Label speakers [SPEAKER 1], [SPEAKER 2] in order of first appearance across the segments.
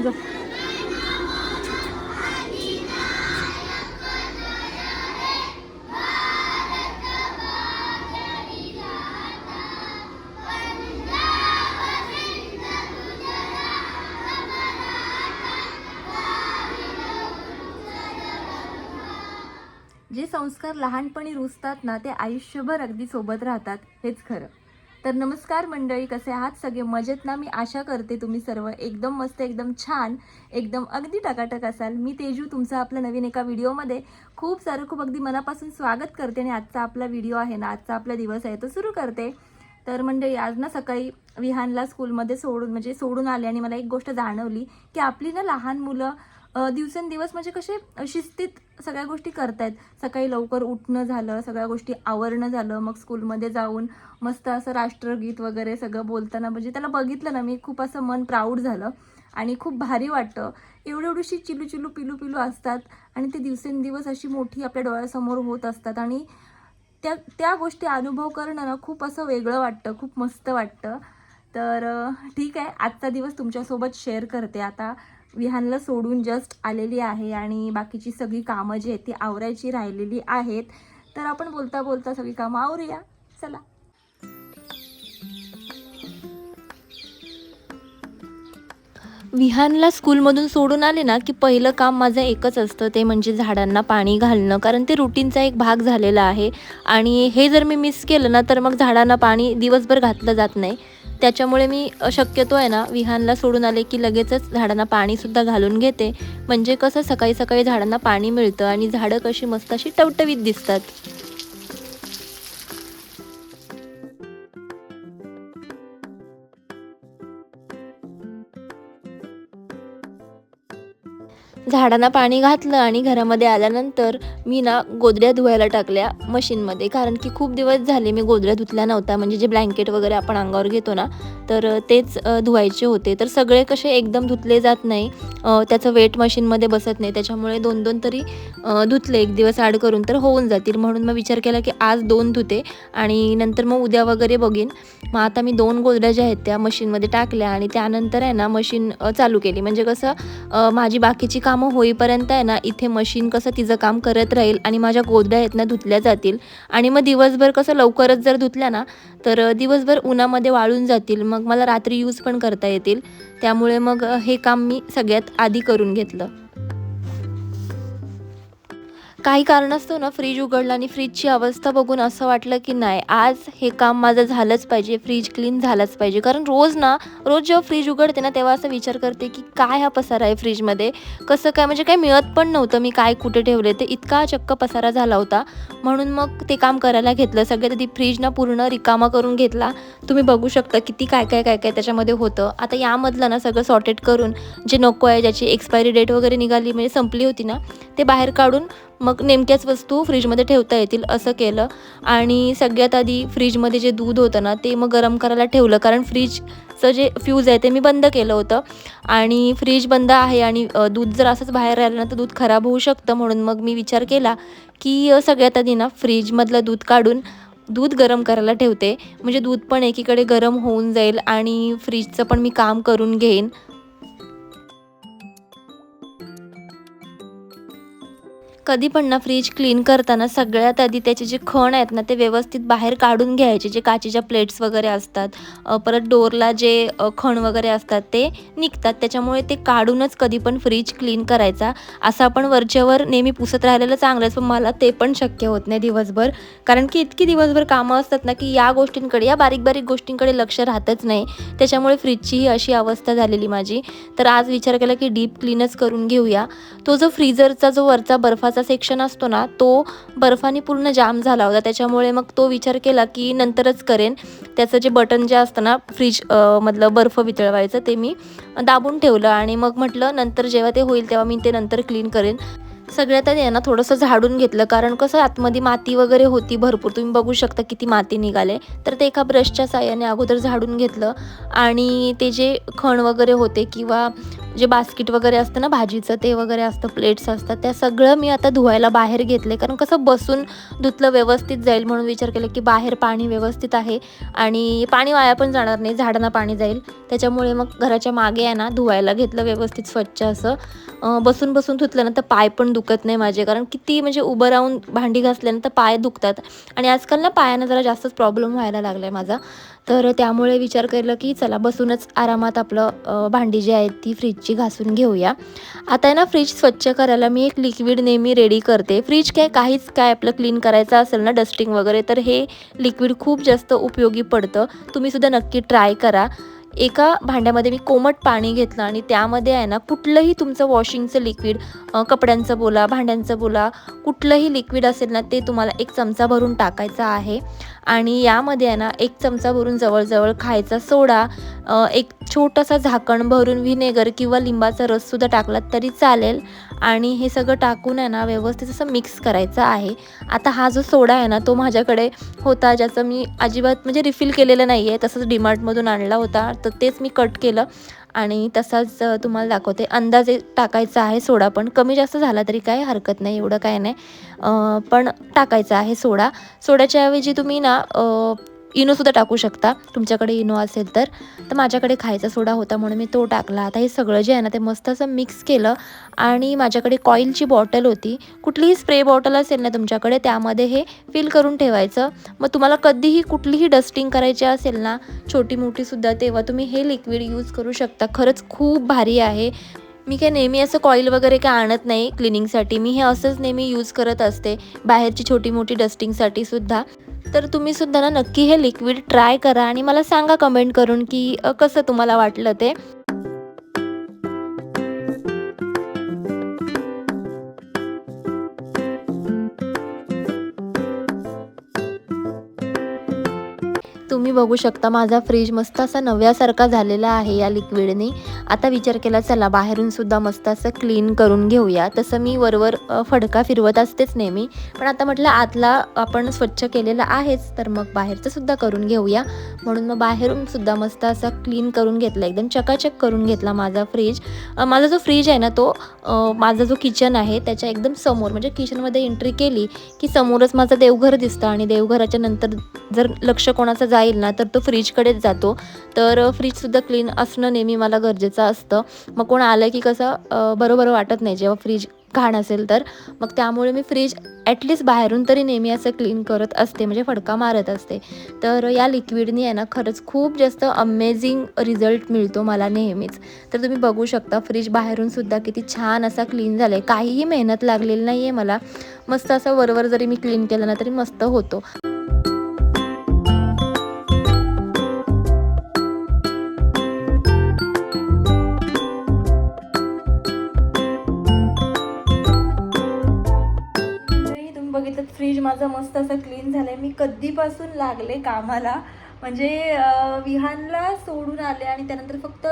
[SPEAKER 1] जो जे संस्कार लहानपणी रुजतात ना ते आयुष्यभर अगदी सोबत राहतात, हेच खरं. तर नमस्कार मंडळी, कसे आहात सगळे? मजेत ना? मी आशा करते तुम्ही सर्व एकदम मस्त, एकदम छान, एकदम अगदी टकाटक असाल. मी तेजू तुमचं आपल्या नवीन एका व्हिडिओमध्ये खूप अगदी मनापासून स्वागत करते. आणि आजचा आपला व्हिडिओ आहे ना, आजचा आपला दिवस आहे तो सुरू करते. तर मंडळी, आज ना सकाळी विहानला स्कूलमध्ये सोडून आले आणि मला एक गोष्ट जाणवली की आपली ना लहान मुलं दिवसेंदिवस म्हणजे कसे शिस्तीत सगळ्या गोष्टी करतायत. सकाळी लवकर उठणं झालं, सगळ्या गोष्टी आवरणं झालं, मग स्कूलमध्ये जाऊन मस्त असं राष्ट्रगीत वगैरे सगळं बोलताना म्हणजे त्याला बघितलं ना मी, खूप असं मन प्राऊड झालं आणि खूप भारी वाटतं. एवढीशी चिलू पिलू असतात आणि ते दिवसेंदिवस अशी मोठी आपल्या डोळ्यासमोर होत असतात आणि त्या त्या गोष्टी अनुभव करणं ना खूप असं वेगळं वाटतं, खूप मस्त वाटतं. तर ठीक आहे, आजचा दिवस तुमच्यासोबत शेअर करते. आता विहानला सोडून जस्ट आलेली आहे आणि बाकीची सगळी कामं जी आहेत ती आवरायची राहिलेली आहेत. तर आपण बोलता बोलता सगळी कामं आवरूया, चला. विहानला स्कूलमधून सोडून आले ना की पहिलं काम माझं एकच असतं, ते म्हणजे झाडांना पाणी घालणं. कारण ते रुटीनचा एक भाग झालेला आहे आणि हे जर मी मिस केलं ना तर मग झाडांना पाणी दिवसभर घातलं जात नाही. त्याच्यामुळे मी शक्यतो आहे ना, विहानला सोडून आले की लगेचच झाडांना पाणीसुद्धा घालून घेते. म्हणजे कसं सकाळी सकाळी झाडांना पाणी मिळतं आणि झाडं कशी मस्त अशी टवटवीत दिसतात. झाडांना पाणी घातलं आणि घरामध्ये आल्यानंतर मी ना गोधड्या धुवायला टाकल्या मशीनमध्ये. कारण की खूप दिवस झाले मी गोधड्या धुतल्या नव्हत्या. म्हणजे जे ब्लँकेट वगैरे आपण अंगावर घेतो ना, तर तेच धुवायचे होते. तर सगळे कसे एकदम धुतले जात नाही, त्याचं वेट मशीनमध्ये बसत नाही. त्याच्यामुळे 2-2 तरी धुतले एक दिवस आड करून तर होऊन जातील. म्हणून मग विचार केला की आज 2 धुते आणि नंतर मग उद्या वगैरे बघीन. मग आता मी 2 गोधड्या ज्या आहेत त्या मशीनमध्ये टाकल्या आणि त्यानंतर आहे ना मशीन चालू केली. म्हणजे कसं माझी बाकीची कामं होईपर्यंत आहे ना, इथे मशीन कसं तिचं काम करत राहील आणि माझ्या गोधड्या आहेत ना धुतल्या जातील. आणि मग दिवसभर कसं लवकरच जर धुतल्या ना तर दिवसभर उन्हामध्ये वाळून जातील, मग मला रात्री यूज पण करता येतील. त्यामुळे मग हे काम मी सगळ्यात आधी करून घेतलं. काही कारणास्तव ना फ्रीज उघडला आणि फ्रीजची अवस्था बघून असं वाटलं की नाही, आज हे काम माझं झालंच पाहिजे, फ्रीज क्लीन झालंच पाहिजे. कारण रोज जेव्हा फ्रीज उघडते ना तेव्हा असा विचार करते की काय हा पसारा आहे फ्रीजमध्ये, कसं काय, म्हणजे काही मिळत पण नव्हतं मी काय कुठे ठेवले ते, इतका चक्क पसारा झाला होता. म्हणून मग ते काम करायला घेतलं. सगळ्यात आधी फ्रीज ना पूर्ण रिकामा करून घेतला. तुम्ही बघू शकता किती काय त्याच्यामध्ये होतं. आता यामधलं ना सगळं सॉर्टेड करून जे नको आहे, ज्याची एक्सपायरी डेट वगैरे निघाली म्हणजे संपली होती ना, ते बाहेर काढून मग नेमक्याच वस्तू फ्रीजमध्ये ठेवता येतील असं केलं. आणि सगळ्यात आधी फ्रीजमध्ये जे दूध होतं ना ते मग गरम करायला ठेवलं. कारण फ्रीजचं जे फ्यूज आहे ते मी बंद केलं होतं आणि फ्रीज बंद आहे आणि दूध जर असंच बाहेर राहिलं ना तर दूध खराब होऊ शकतं. म्हणून मग मी विचार केला की सगळ्यात आधी ना फ्रीजमधलं दूध काढून दूध गरम करायला ठेवते. म्हणजे दूध पण एकीकडे गरम होऊन जाईल आणि फ्रीजचं पण मी काम करून घेईन. कधी पण ना फ्रीज क्लीन करताना सगळ्यात आधी त्याचे जे खण आहेत ना ते व्यवस्थित बाहेर काढून घ्यायचे. जे काचेच्या प्लेट्स वगैरे असतात, परत डोअरला जे खण वगैरे असतात ते निघतात. त्याच्यामुळे ते काढूनच कधी पण फ्रीज क्लीन करायचा. असं आपण वरच्यावर नेहमी पुसत राहिलेलं चांगलंच, पण मला ते पण शक्य होत नाही दिवसभर. कारण की इतकी दिवसभर कामं असतात ना की या गोष्टींकडे, या बारीक गोष्टींकडे लक्ष राहतच नाही. त्याच्यामुळे फ्रीजचीही अशी अवस्था झालेली माझी. तर आज विचार केला की डीप क्लीनच करून घेऊया. तो जो फ्रीजरचा जो वरचा बर्फाचा सेक्शन असतो ना तो बर्फाने पूर्ण जाम झाला होता. त्याच्यामुळे मग तो विचार केला की नंतरच करेन. त्याचं जे बटन जे असतं ना फ्रीज मधलं बर्फ वितळवायचं ते मी दाबून ठेवलं आणि मग म्हटलं नंतर जेव्हा ते होईल तेव्हा मी ते नंतर क्लीन करेन. सगळ्यात आधी आहे ना थोडंसं झाडून घेतलं. कारण कसं आतमध्ये माती वगैरे होती भरपूर, तुम्ही बघू शकता किती माती निघाले. तर ते एका ब्रशच्या साहाय्याने अगोदर झाडून घेतलं आणि ते जे खण वगैरे होते किंवा जे बास्केट वगैरे असतं ना भाजीचं ते वगैरे असतं, प्लेट्स असतात, त्या सगळं मी आता धुवायला बाहेर घेतले. कारण कसं बसून धुतलं व्यवस्थित जाईल म्हणून विचार केला की बाहेर पाणी व्यवस्थित आहे आणि पाणी वाया पण जाणार नाही, झाडांना पाणी जाईल. त्याच्यामुळे मग घराच्या मागे आहे ना धुवायला घेतलं व्यवस्थित स्वच्छ असं. बसून बसून धुतलं ना तर पाय पण दुखत नाही माझे, कारण किती म्हणजे उभं राहून भांडी घासल्यानंतर पाय दुखतात आणि आजकाल ना पायानं जरा जास्तच प्रॉब्लेम व्हायला लागला आहे माझा. तर त्यामुळे विचार केला की चला बसूनच आरामात आपलं भांडी जी आहेत ती फ्रीजची घासून घेऊया. आता आहे ना फ्रीज स्वच्छ करायला मी एक लिक्विड नेहमी रेडी करते. फ्रीज काहीच काय आपलं क्लीन करायचं असेल ना डस्टिंग वगैरे तर हे लिक्विड खूप जास्त उपयोगी पडतं. तुम्हीसुद्धा नक्की ट्राय करा. एका भांड्यामध्ये मी कोमट पाणी घेतलं आणि त्यामध्ये आहे ना कुठलंही तुमचं वॉशिंगचं लिक्विड, कपड्यांचं बोला, भांड्यांचं बोला, कुठलंही लिक्विड असेल ना ते तुम्हाला 1 चमचा भरून टाकायचा आहे. आणि यामध्ये आहे ना 1 चमचा भरून जवळजवळ खायचा सोडा, एक छोटंसं झाकण भरून व्हिनेगर किंवा लिंबाचा रससुद्धा टाकलात तरी चालेल. आणि हे सगळं टाकून आहे ना व्यवस्थित असं मिक्स करायचं आहे. आता हा जो सोडा आहे ना तो माझ्याकडे होता, ज्याचं मी अजिबात म्हणजे रिफिल केलेलं नाही आहे, तसंच डीमार्टमधून आणला होता. तर तेच मी कट केलं आणि तसाच तुम्हाला दाखवते. अंदाजे टाकायचा आहे सोडा, पण कमी जास्त झाला तरी काही हरकत नाही, एवढं काय नाही. पण टाकायचा आहे सोडा. सोड्याच्या ऐवजी तुम्ही ना इनोसुद्धा टाकू शकता, तुमच्याकडे इनो असेल तर. तर माझ्याकडे खायचा सोडा होता म्हणून मी तो टाकला. आता हे सगळं जे आहे ना ते मस्त असं मिक्स केलं आणि माझ्याकडे कॉईलची बॉटल होती, कुठलीही स्प्रे बॉटल असेल ना तुमच्याकडे त्यामध्ये हे फिल करून ठेवायचं. मग तुम्हाला कधीही कुठलीही डस्टिंग करायची असेल ना छोटी मोठीसुद्धा, तेव्हा तुम्ही हे लिक्विड यूज करू शकता. खरंच खूप भारी आहे. मी काय नेहमी असं कॉईल वगैरे काय आणत नाही क्लिनिंगसाठी, मी हे असंच नेहमी यूज करत असते बाहेरची छोटी मोठी डस्टिंगसाठी सुद्धा. तर तुम्हीसुद्धा ना नक्की हे लिक्विड ट्राय करा आणि मला सांगा कमेंट करून की कसं तुम्हाला वाटलं ते. तुम्ही बघू शकता माझा फ्रीज मस्त असा नव्यासारखा झालेला आहे या लिक्विडने. आता विचार केला चला बाहेरून सुद्धा मस्त असं क्लीन करून घेऊया. तसं मी वरवर फडका फिरवत असतेच नेहमी, पण आता म्हटलं आतला आपण स्वच्छ केलेला आहेच तर मग बाहेरचं सुद्धा करून घेऊया. म्हणून मग बाहेरून सुद्धा मस्त असा क्लीन करून घेतला, एकदम चकाचक करून घेतला माझा फ्रीज. माझा जो फ्रीज आहे ना तो माझा जो किचन आहे त्याच्या एकदम समोर, म्हणजे किचनमध्ये एंट्री केली की समोरच माझं देवघर दिसतं आणि देवघराच्या नंतर जर लक्ष कोणाचं जाईल ना तर तो फ्रीजकडेच जातो. तर फ्रीजसुद्धा क्लीन असणं नेहमी मला गरजेचं असतं. मग कोण आलं की कसं बरोबर वाटत नाही जेव्हा फ्रीज घाण असेल तर. मग त्यामुळे मी फ्रीज ॲटलिस्ट बाहेरून तरी नेहमी असं क्लीन करत असते, म्हणजे फडका मारत असते. तर या लिक्विडनी आहे ना खरंच खूप जास्त अमेझिंग रिझल्ट मिळतो मला नेहमीच. तर तुम्ही बघू शकता फ्रीज बाहेरून सुद्धा किती छान असा क्लीन झाला आहे. काहीही मेहनत लागलेली नाही आहे मला. मस्त असं वरवर जरी मी क्लीन केलं ना तरी मस्त होतो. बघितलं फ्रीज माझं मस्त असं क्लीन झालंय. मी कधीपासून लागले कामाला, म्हणजे विहानला सोडून आले आणि त्यानंतर फक्त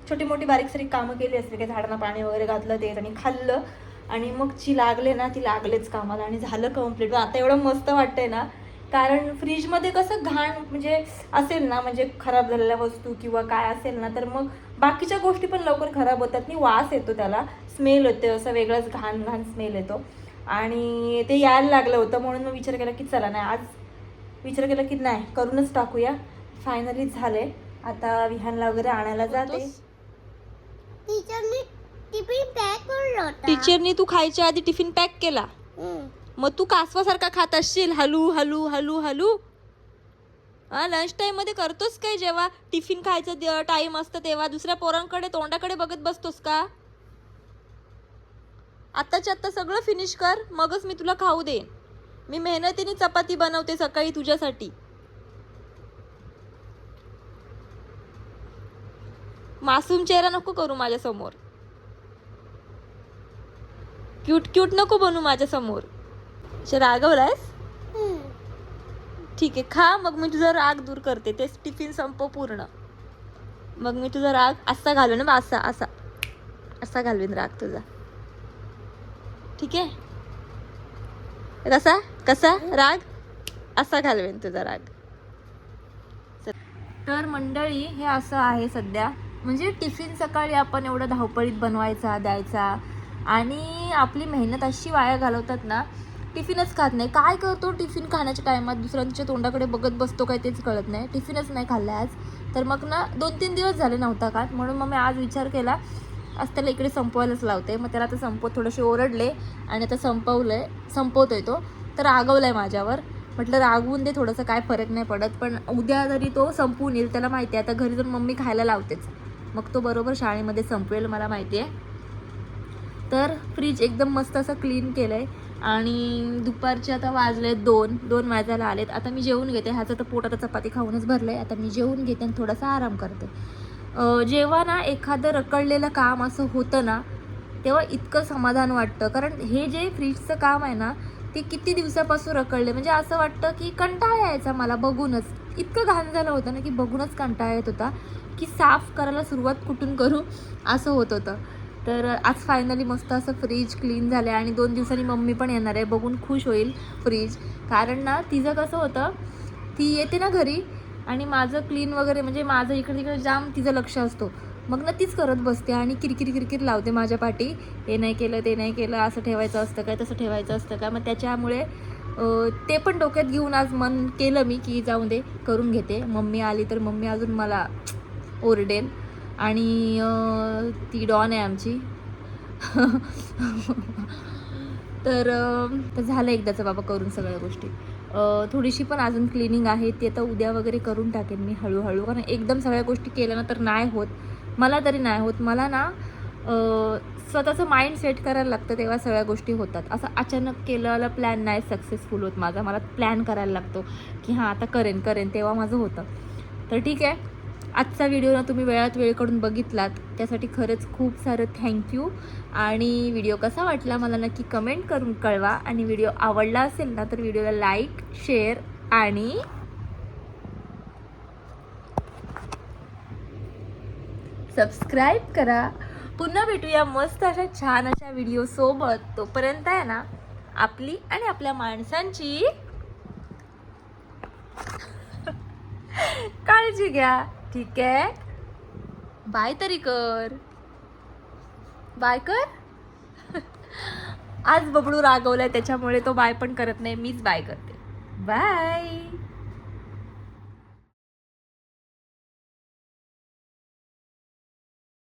[SPEAKER 1] छोटी मोठी बारीक सारीक कामं केली असते, काही झाडांना पाणी वगैरे घातलं ते आणि खाल्लं आणि मग जी लागले ना ती लागलेच कामाला आणि झालं कम्प्लीट. आता एवढं मस्त वाटतंय ना, कारण फ्रीजमध्ये कसं घाण म्हणजे असेल ना, म्हणजे खराब झालेल्या वस्तू किंवा काय असेल ना तर मग बाकीच्या गोष्टी पण लवकर खराब होतात आणि वास येतो, त्याला स्मेल होते, असं वेगळाच घाण घाण स्मेल येतो आणि ते यायला लागलं होतं. म्हणून मग विचार केला की चला नाही, आज विचार केला की नाही करूनच टाकूया. फायनली झाले. आता विहानला वगैरे आणायला जाते.
[SPEAKER 2] टिफिन पॅक केला होता.
[SPEAKER 1] टीचरनी तू खायच्या आधी टिफिन पॅक केला, मग तू कासवासारखा खात असशील हलू हलू हलू हलू. लंच टाइम मध्ये करतोस काय? जेव्हा टिफिन खायचं टाइम असतं तेव्हा दुसऱ्या पोरांकडे तोंडाकडे बघत बसतोस का? आत्ताच्या आत्ता सगळं फिनिश कर, मगच मी तुला खाऊ देईन. मी मेहनतीने चपाती बनवते सकाळी तुझ्यासाठी. मासूम चेहरा नको करू माझ्या समोर, क्यूट क्यूट नको बनू माझ्या समोर. रागवलायस? ठीक आहे, खा, मग मी तुझा राग दूर करते. तेच टिफिन संपव पूर्ण, मग मी तुझा राग असा घालवेन ना, असा असा असा घालवेन राग तुझा. ठीक आहे? कसा कसा राग असा घालवेन तुझा राग. तर मंडळी हे असं आहे सध्या. म्हणजे टिफिन सकाळी आपण एवढं धावपळीत बनवायचा द्यायचा आणि आपली मेहनत अशी वाया घालवतात ना, टिफिनच खात नाही. काय करतो टिफिन खाण्याच्या टायमात, दुसऱ्यांच्या तोंडाकडे बघत बसतो काय तेच कळत नाही. टिफिनच नाही खाल्ला आज. तर मग ना 2-3 दिवस झाले नव्हता खात, म्हणून मग मी आज विचार केला आज त्याला इकडे संपवायलाच लावते. मग त्याला आता थोडेसे ओरडले आणि आता संपवतोय तो. तर रागवलाय माझ्यावर. म्हटलं रागवून दे, थोडंसं काय फरक नाही पडत, पण उद्या जरी तो संपवून येईल. त्याला माहिती आहे आता घरी जाऊन मम्मी खायला लावतेच, मग तो बरोबर शाळेमध्ये संपवेल मला माहिती आहे. तर फ्रीज एकदम मस्त असं क्लीन केलं आहे आणि दुपारचे आता वाजले 2 वाजायला आलेत. आता मी जेवून घेते. ह्याचं तर पोट आता चपाती खाऊनच भरलं आहे. आता मी जेवून घेते आणि थोडासा आराम करते. जेव्हा ना एखादं रखडलेलं काम असं होतं ना, तेव्हा इतकं समाधान वाटतं. कारण हे जे फ्रीजचं काम आहे ना, ते किती दिवसापासून रखडले. म्हणजे असं वाटतं की कंटाळा यायचा मला बघूनच. इतकं घाण झालं होतं ना की बघूनच कंटाळा येत होता की साफ करायला सुरुवात कुठून करू असं होत होतं. तर आज फायनली मस्त असं फ्रीज क्लीन झालं आहे आणि 2 दिवसांनी मम्मी पण येणार आहे. बघून खुश होईल फ्रीज. कारण ना तिचं कसं होतं, ती येते ना घरी आणि माझं क्लीन वगैरे म्हणजे माझं इकडे तिकडे जाम तिचं लक्ष असतो. मग ना तीच करत बसते आणि किरकिर लावते माझ्या पाठी. हे नाही केलं, ते नाही केलं, असं ठेवायचं असतं काय, तसं ठेवायचं असतं का. मग त्याच्यामुळे ते पण डोक्यात घेऊन आज मन केलं मी की जाऊन दे करून घेते. मम्मी आली तर मम्मी अजून मला ओरडेल आणि ती डॉन आहे आमची. तर झालं एकदाचं बाबा करून सगळ्या गोष्टी. थोडीशी पण अजून क्लिनिंग आहे ती आता उद्या वगैरे करून टाकेन मी हळूहळू. कारण एकदम सगळ्या गोष्टी केल्या ना तर नाही होत. मला तरी नाही होत. मला ना स्वतःचं माइंड सेट करायला लागतं तेव्हा सगळ्या गोष्टी होतात. असं अचानक केलेला प्लॅन नाही सक्सेसफुल होत माझा. मला प्लॅन करायला लागतो की हां आता करेन तेव्हा माझं होतं. तर ठीक आहे, आजचा व्हिडिओ ना तुम्ही वेळात वेळ काढून बघितलात त्यासाठी खरंच खूप सारं थँक्यू. आणि व्हिडिओ कसा वाटला मला नक्की कमेंट करून कळवा. आणि व्हिडिओ आवडला असेल ना तर व्हिडिओला लाईक, शेअर आणि सबस्क्राईब करा. पुन्हा भेटूया मस्त अशा छान अशा व्हिडिओ सोबत. तोपर्यंत आहे ना आपली आणि आपल्या माणसांची काळजी घ्या. ठीक आहे, बाय तरी कर. बाय कर. आज बबडू रागवलाय त्याच्यामुळे तो बाय पण करत नाही, मीच बाय करते. बाय.